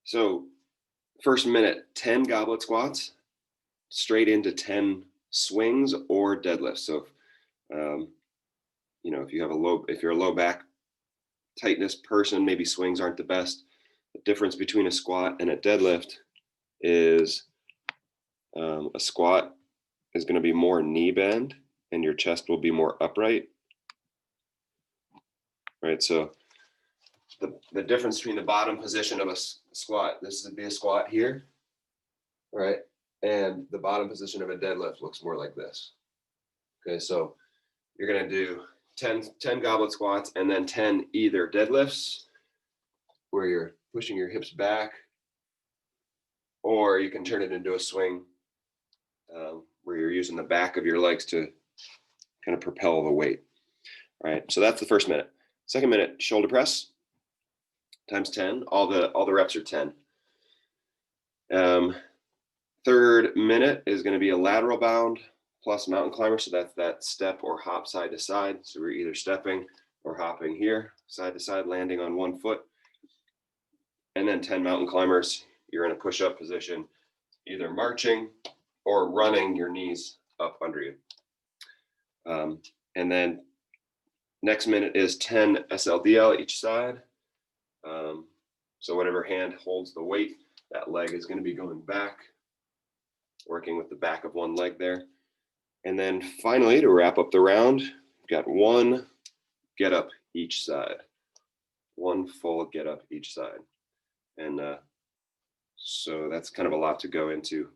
So first minute, 10 goblet squats, straight into 10 swings or deadlifts. So, if you have if you're a low back tightness person, maybe swings aren't the best. The difference between a squat and a deadlift is a squat is going to be more knee bend and your chest will be more upright. Right. So the difference between the bottom position of a squat, this would be a squat here, right? And the bottom position of a deadlift looks more like this. Okay, so you're going to do 10 goblet squats and then 10 either deadlifts where you're pushing your hips back, or you can turn it into a swing where you're using the back of your legs to kind of propel the weight. All right, so that's the first minute. Second minute, shoulder press times 10. All the reps are 10. Third minute is going to be a lateral bound plus mountain climber. So that's that step or hop side to side. So we're either stepping or hopping here, side to side, landing on one foot. And then 10 mountain climbers. You're in a push-up position, either marching or running your knees up under you. And then next minute is 10 SLDL each side. So whatever hand holds the weight, that leg is going to be going back, working with the back of one leg there. And then finally, to wrap up the round, we've got one get up each side, one full get up each side. And so that's kind of a lot to go into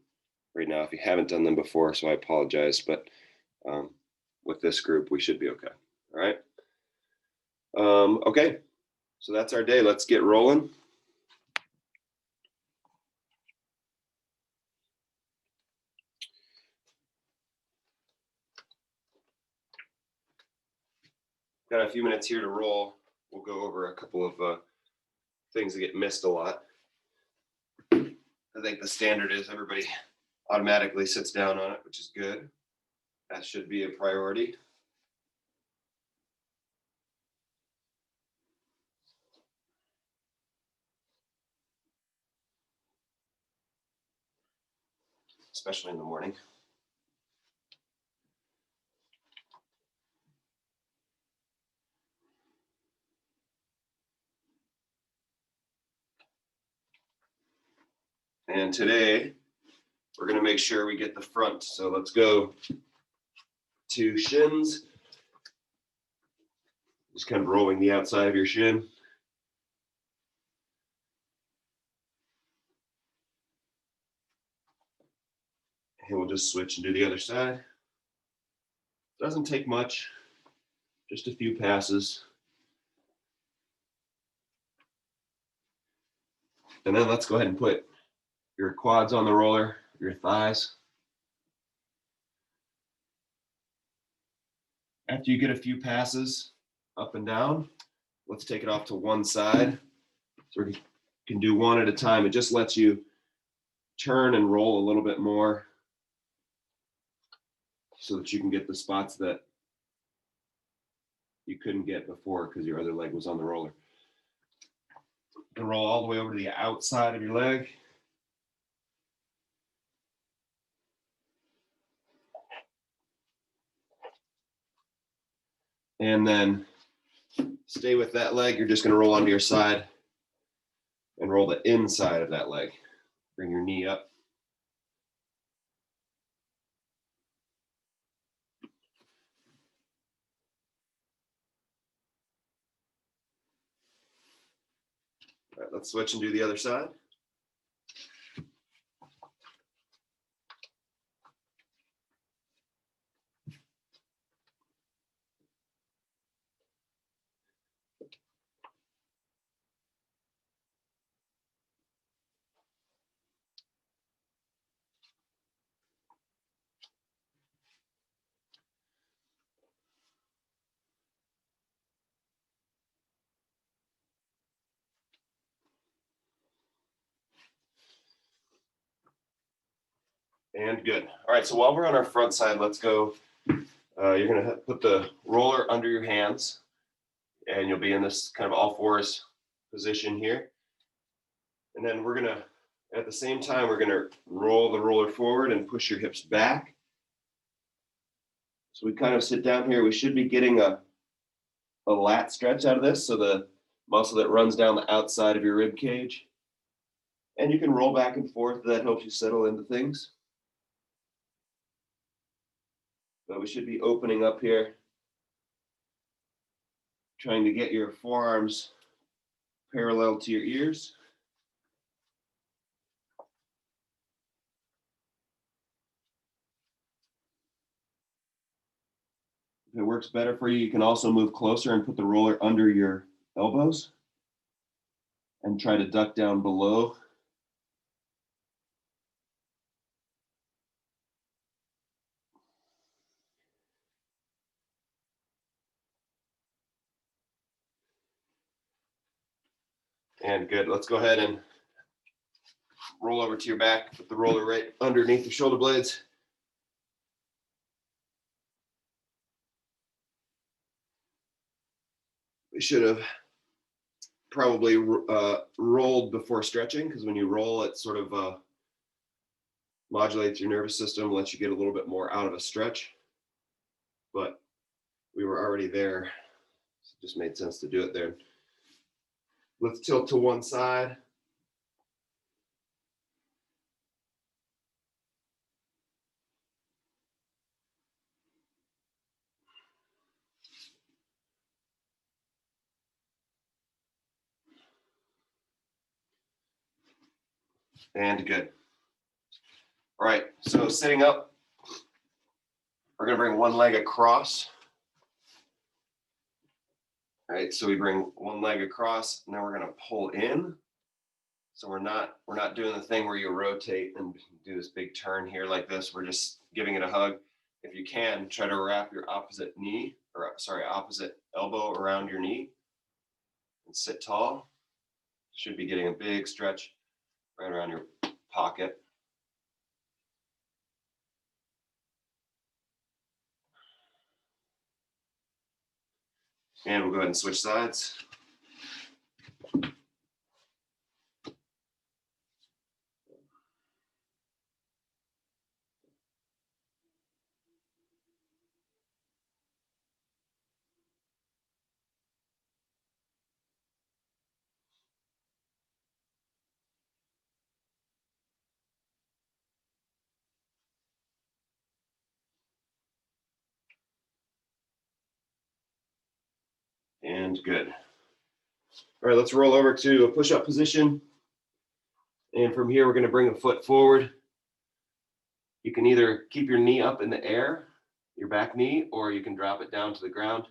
right now if you haven't done them before, so I apologize, but with this group, we should be okay. All right. Okay, so that's our day. Let's get rolling. Got a few minutes here to roll. We'll go over a couple of things that get missed a lot. I think the standard is everybody automatically sits down on it, which is good. That should be a priority. Especially in the morning. And today, we're going to make sure we get the front. So let's go to shins. Just kind of rolling the outside of your shin. And we'll just switch and do the other side. Doesn't take much, just a few passes. And then let's go ahead and put your quads on the roller, your thighs. After you get a few passes up and down, let's take it off to one side. So we can do one at a time. It just lets you turn and roll a little bit more so that you can get the spots that you couldn't get before because your other leg was on the roller. And roll all the way over to the outside of your leg. And then stay with that leg. You're just going to roll onto your side and roll the inside of that leg. Bring your knee up. All right, let's switch and do the other side. And good. All right, so while we're on our front side, let's go. You're going to put the roller under your hands, and you'll be in this kind of all fours position here. And then we're gonna, at the same time, we're gonna roll the roller forward and push your hips back. So we kind of sit down here. We should be getting a lat stretch out of this. So the muscle that runs down the outside of your rib cage. And you can roll back and forth. That helps you settle into things. But we should be opening up here, trying to get your forearms parallel to your ears. If it works better for you, you can also move closer and put the roller under your elbows and try to duck down below. And good. Let's go ahead and roll over to your back. Put the roller right underneath your shoulder blades. We should have probably rolled before stretching, because when you roll, it sort of modulates your nervous system, lets you get a little bit more out of a stretch. But we were already there. So it just made sense to do it there. Let's tilt to one side. And good. All right, so sitting up, we're gonna bring one leg across. All right, so we bring one leg across, and then we're gonna pull in. So we're not doing the thing where you rotate and do this big turn here like this. We're just giving it a hug. If you can, try to wrap your opposite elbow around your knee and sit tall. Should be getting a big stretch right around your pocket. And we'll go ahead and switch sides. And good. All right, let's roll over to a push-up position. And from here, we're going to bring a foot forward. You can either keep your knee up in the air, your back knee, or you can drop it down to the ground.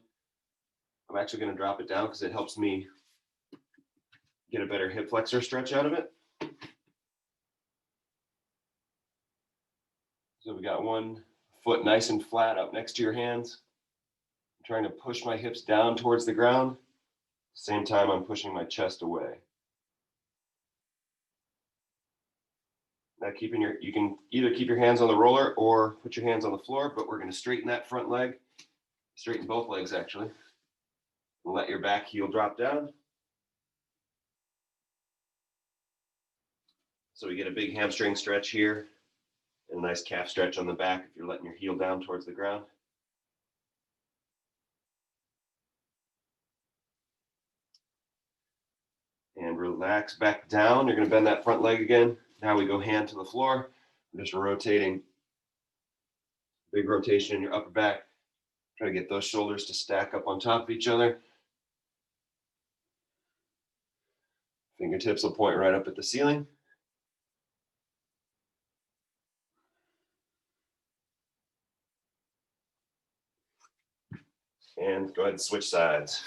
I'm actually going to drop it down because it helps me get a better hip flexor stretch out of it. So we got one foot nice and flat up next to your hands. I'm trying to push my hips down towards the ground. At the same time, I'm pushing my chest away. Now you can either keep your hands on the roller or put your hands on the floor, but we're going to straighten that front leg, straighten both legs actually, and let your back heel drop down. So we get a big hamstring stretch here and a nice calf stretch on the back if you're letting your heel down towards the ground. And relax back down. You're going to bend that front leg again. Now we go hand to the floor. I'm just rotating. Big rotation in your upper back. Try to get those shoulders to stack up on top of each other. Fingertips will point right up at the ceiling. And go ahead and switch sides.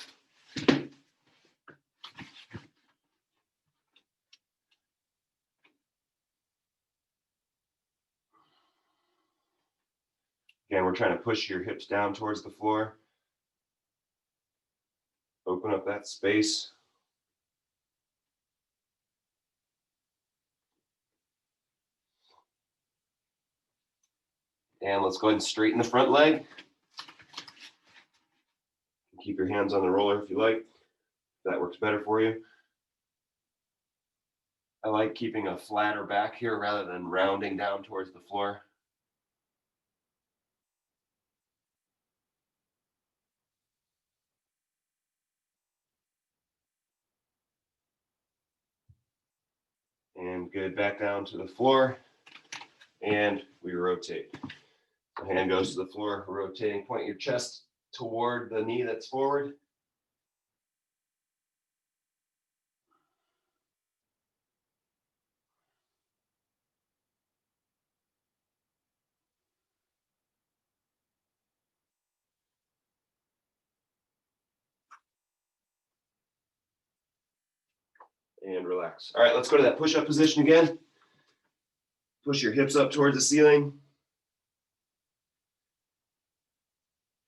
Again, we're trying to push your hips down towards the floor. Open up that space. And let's go ahead and straighten the front leg. Keep your hands on the roller if you like. If that works better for you. I like keeping a flatter back here rather than rounding down towards the floor. And good, back down to the floor. And we rotate. The hand goes to the floor, rotating, point your chest toward the knee that's forward. And relax. All right, let's go to that push-up position again. Push your hips up towards the ceiling.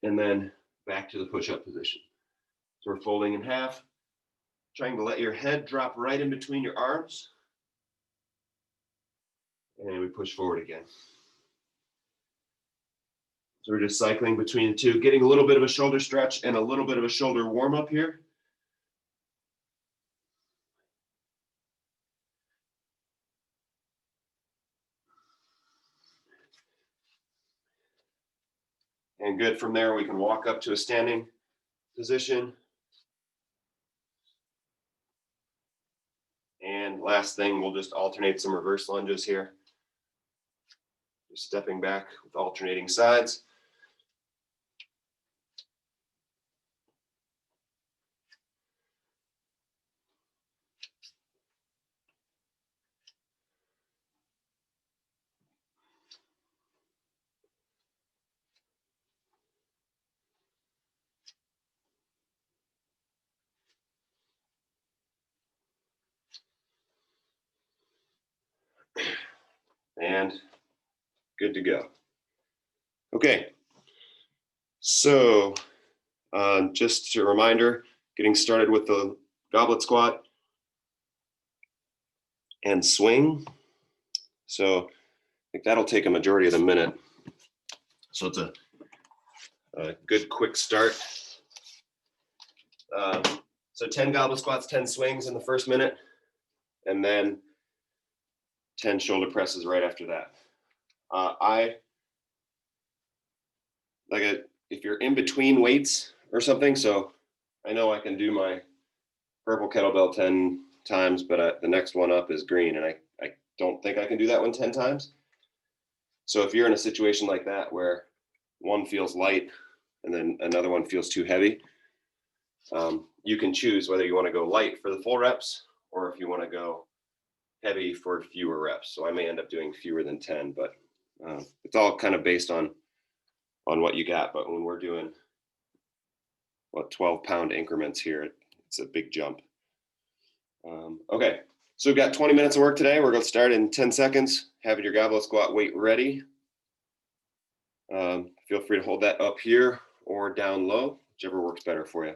And then back to the push-up position. So we're folding in half, trying to let your head drop right in between your arms. And we push forward again. So we're just cycling between the two, getting a little bit of a shoulder stretch and a little bit of a shoulder warm up here. And good, from there we can walk up to a standing position. And last thing, we'll just alternate some reverse lunges here. Just stepping back with alternating sides. And good to go. Okay, so just a reminder, getting started with the goblet squat and swing. So I think that'll take a majority of the minute. So it's a good quick start. So 10 goblet squats, 10 swings in the first minute, and then 10 shoulder presses right after that. If you're in between weights or something, so I know I can do my purple kettlebell 10 times, but the next one up is green, and I don't think I can do that one 10 times. So if you're in a situation like that where one feels light and then another one feels too heavy, you can choose whether you want to go light for the full reps or if you want to go heavy for fewer reps. So I may end up doing fewer than 10, but it's all kind of based on what you got. But when we're doing 12-pound increments here, it's a big jump. Okay, so we've got 20 minutes of work today. We're going to start in 10 seconds. Have your goblet squat weight ready. Feel free to hold that up here or down low, whichever works better for you.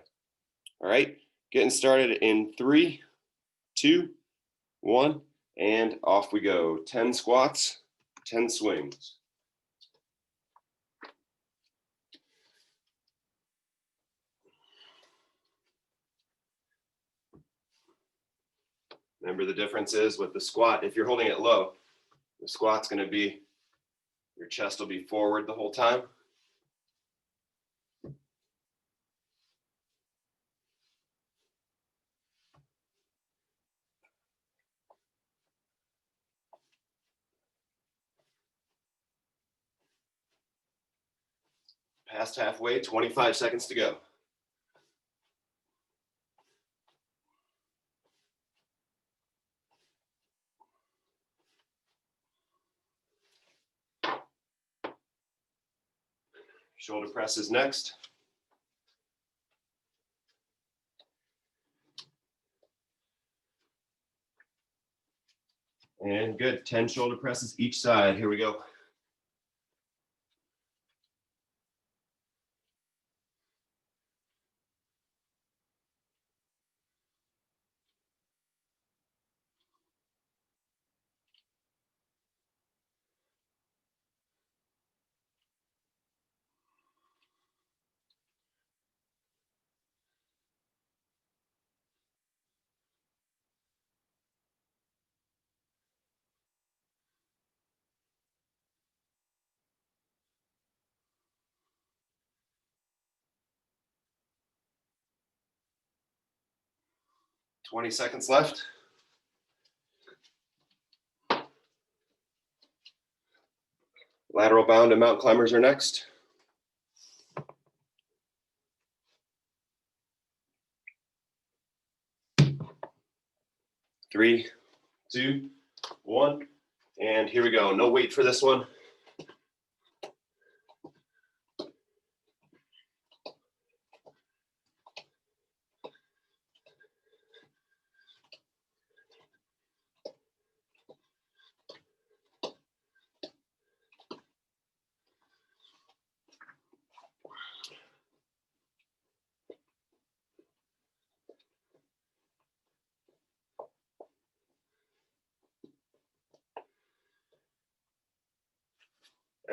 All right, getting started in 3, 2, 1, and off we go. 10 squats, 10 swings. Remember, the difference is with the squat, if you're holding it low, the squat's going to be, your chest will be forward the whole time. Past halfway, 25 seconds to go. Shoulder presses next. And good, 10 shoulder presses each side. Here we go. 20 seconds left. Lateral bound and mountain climbers are next. 3, 2, 1, and here we go. No weight for this one.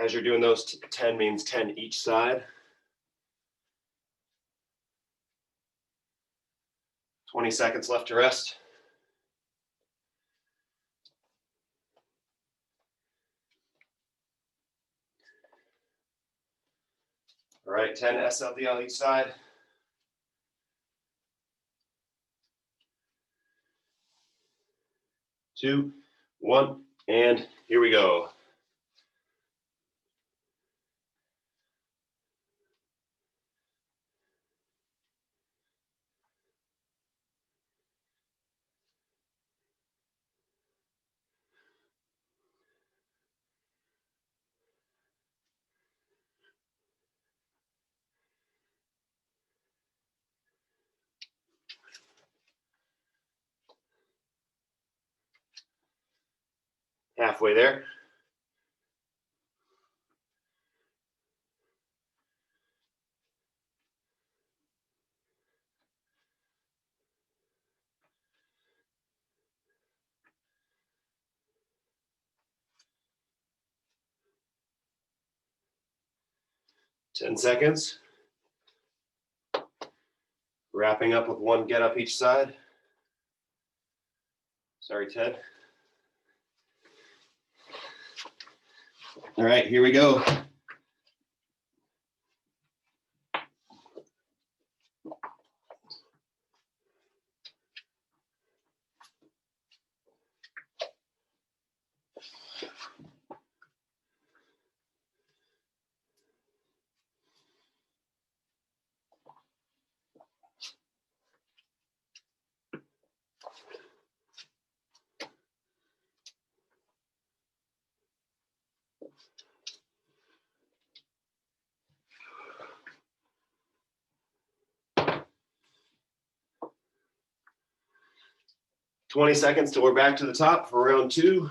As you're doing those, 10 means 10 each side. 20 seconds left to rest. All right, 10 SLDL each side. 2, 1, and here we go. Halfway there. Ten seconds. Wrapping up with 1 get up each side. Sorry, Ted. All right, here we go. "20 seconds till we're back to the top for round 2.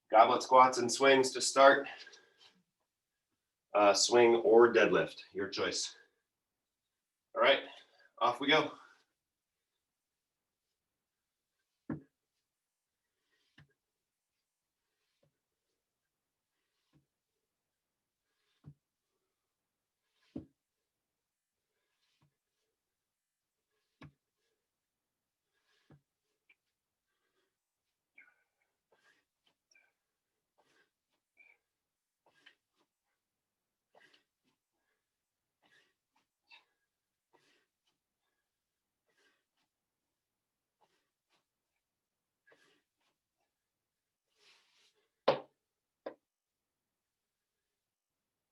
Goblet squats and swings to start. Swing or deadlift, your choice. All right, off we go.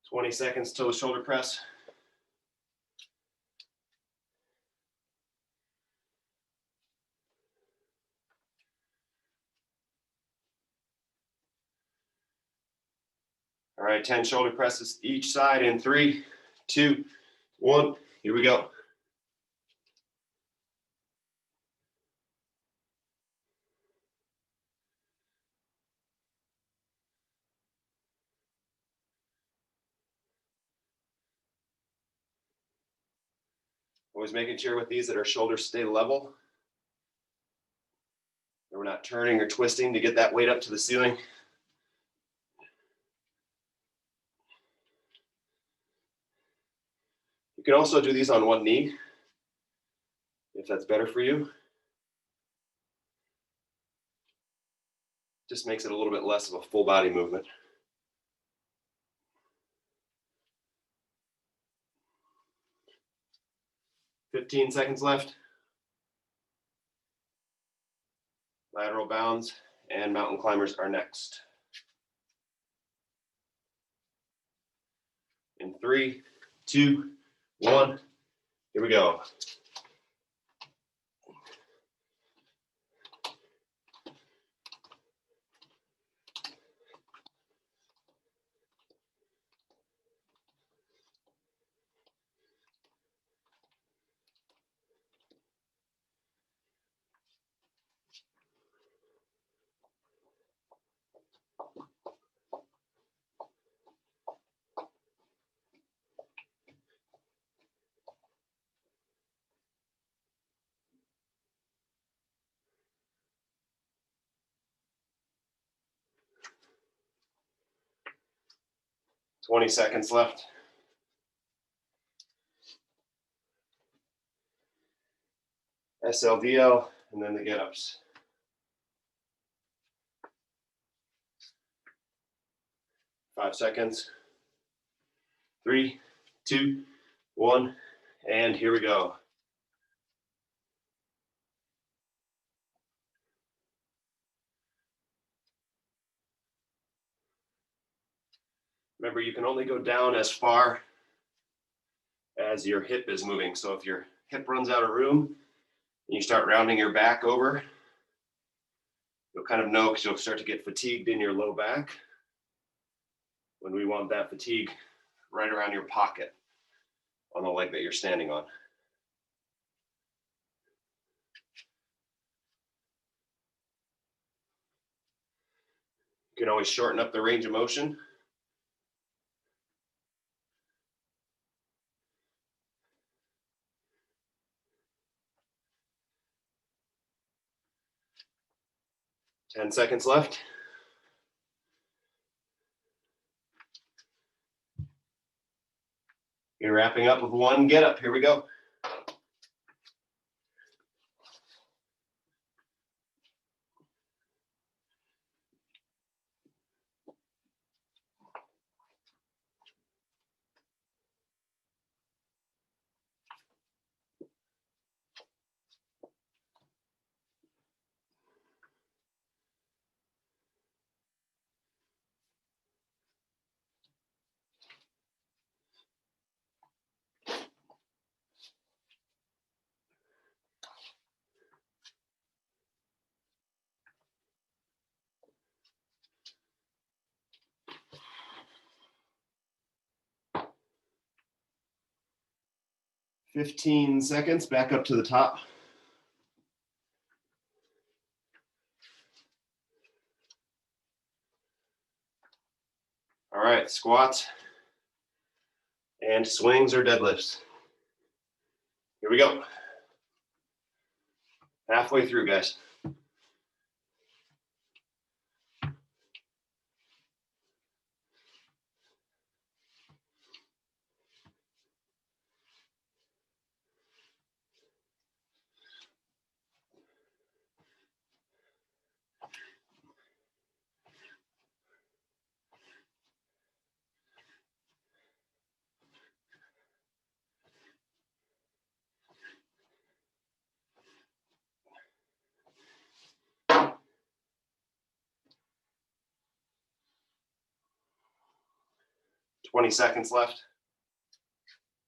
"20 seconds till the shoulder press. All right, 10 shoulder presses each side in 3, 2, 1. Here we go. Always making sure with these that our shoulders stay level. And we're not turning or twisting to get that weight up to the ceiling. You can also do these on one knee, if that's better for you. Just makes it a little bit less of a full body movement. 15 seconds left. Lateral bounds and mountain climbers are next. In 3, 2, 1, here we go. Twenty seconds left. SLDL, and then the get-ups. 5 seconds. 3, 2, 1, and here we go. Remember, you can only go down as far as your hip is moving. So if your hip runs out of room and you start rounding your back over, you'll kind of know because you'll start to get fatigued in your low back when we want that fatigue right around your pocket on the leg that you're standing on. You can always shorten up the range of motion. Ten seconds left. You're wrapping up with one get up. Here we go. "15 seconds, back up to the top. All right, squats and swings or deadlifts. Here we go. Halfway through, guys. "20 seconds left.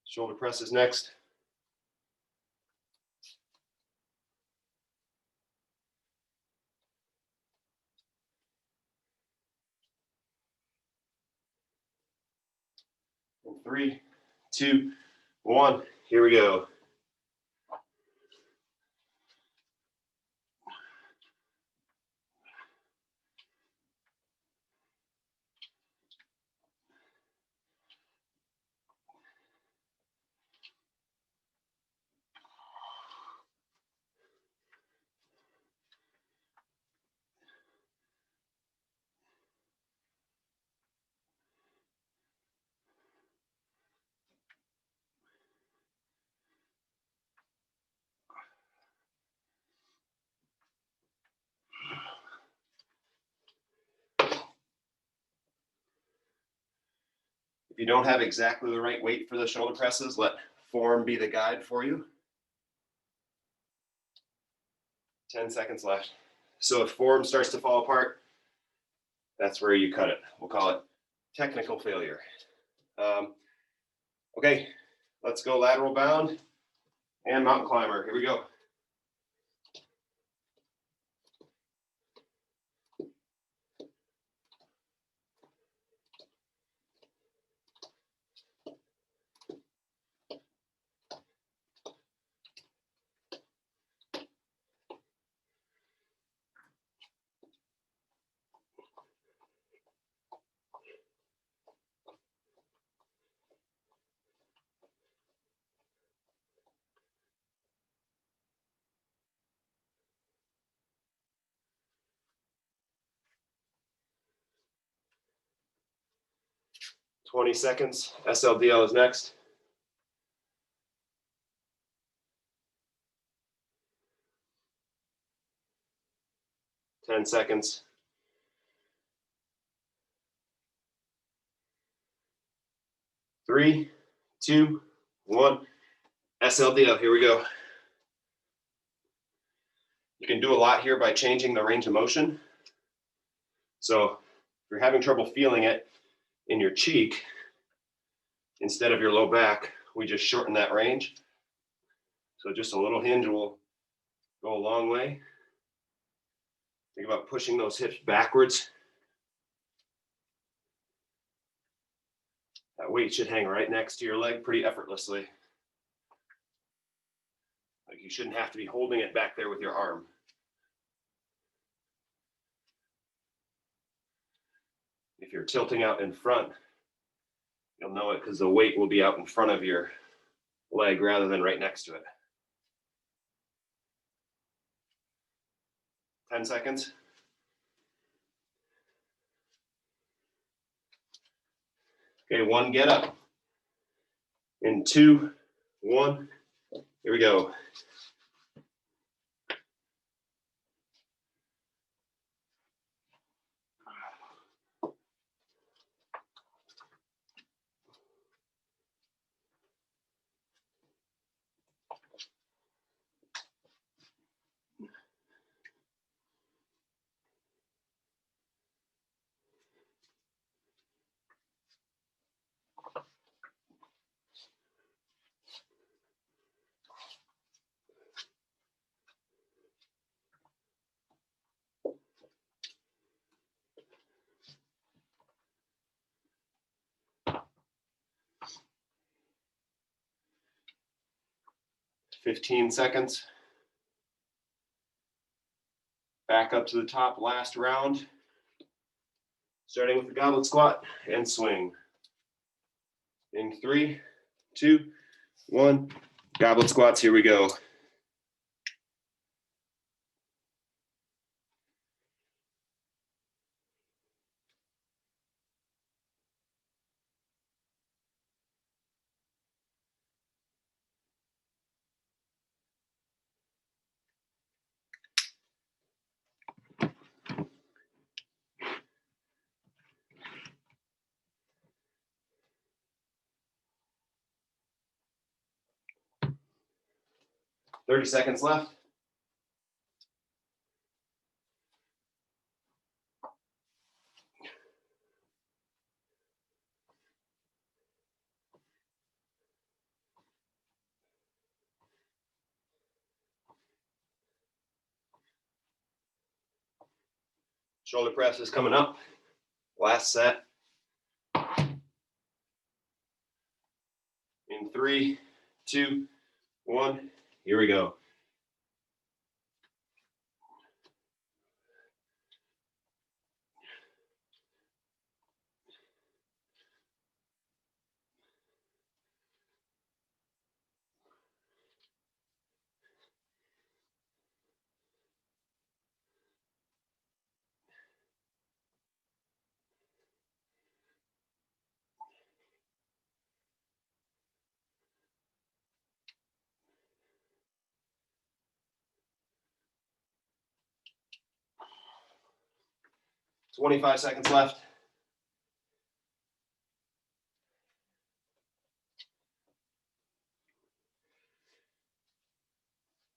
Shoulder press is next. In 3, 2, 1, here we go. If you don't have exactly the right weight for the shoulder presses, let form be the guide for you. 10 seconds left. So if form starts to fall apart, that's where you cut it. We'll call it technical failure. Okay, let's go lateral bound and mountain climber. Here we go. "20 seconds. SLDL is next. "10 seconds. Three, two, one. SLDL, here we go. You can do a lot here by changing the range of motion. So if you're having trouble feeling it in your cheek, instead of your low back, we just shorten that range. So just a little hinge will go a long way. Think about pushing those hips backwards. That weight should hang right next to your leg pretty effortlessly. Like you shouldn't have to be holding it back there with your arm. If you're tilting out in front, you'll know it because the weight will be out in front of your leg rather than right next to it. 10 seconds. Okay, one, get up. In two, one, here we go. "15 seconds. Back up to the top, last round. Starting with the goblet squat and swing. In three, two, one. Goblet squats, here we go. "30 seconds left. Shoulder press is coming up. Last set. In three, two, one. Here we go. "25 seconds left.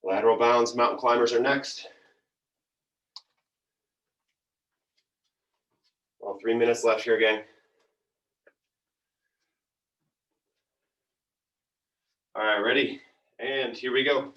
Lateral bounds, mountain climbers are next. 3 minutes left here, gang. All right, ready? And here we go.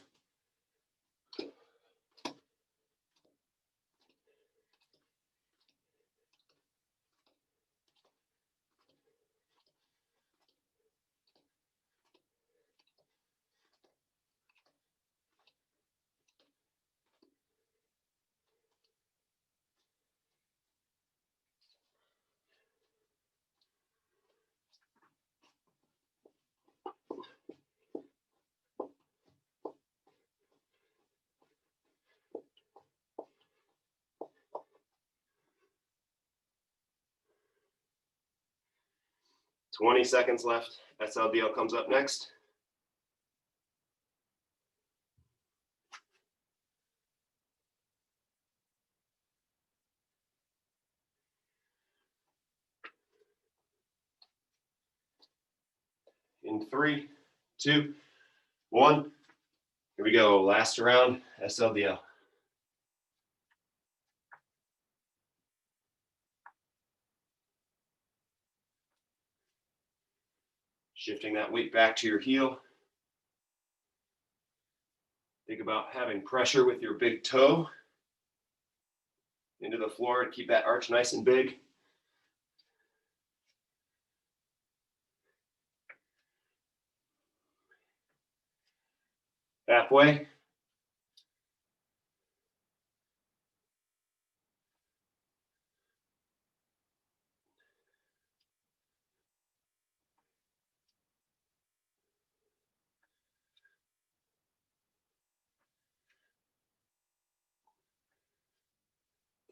$20 seconds left. SLDL comes up next. In 3, 2, 1. Here we go. Last round, SLDL. Shifting that weight back to your heel. Think about having pressure with your big toe into the floor to keep that arch nice and big. Halfway.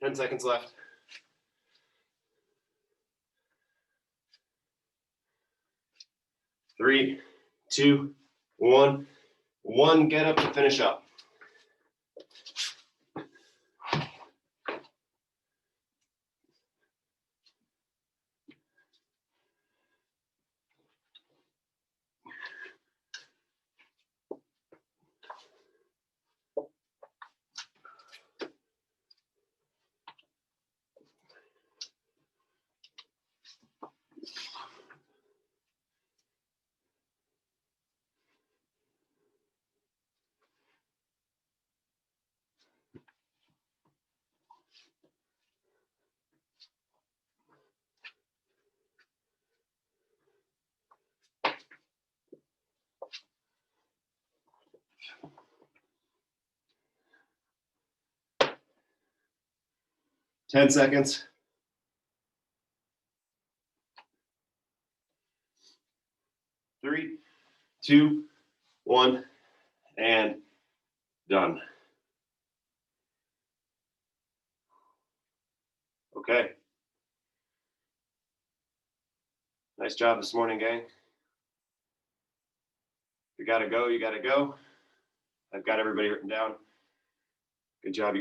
Ten seconds left. 3, 2, 1. One get up to finish up. Ten seconds. 3, 2, 1, and done. Okay. Nice job this morning, gang. If you gotta go, you gotta go. I've got everybody written down. Good job, you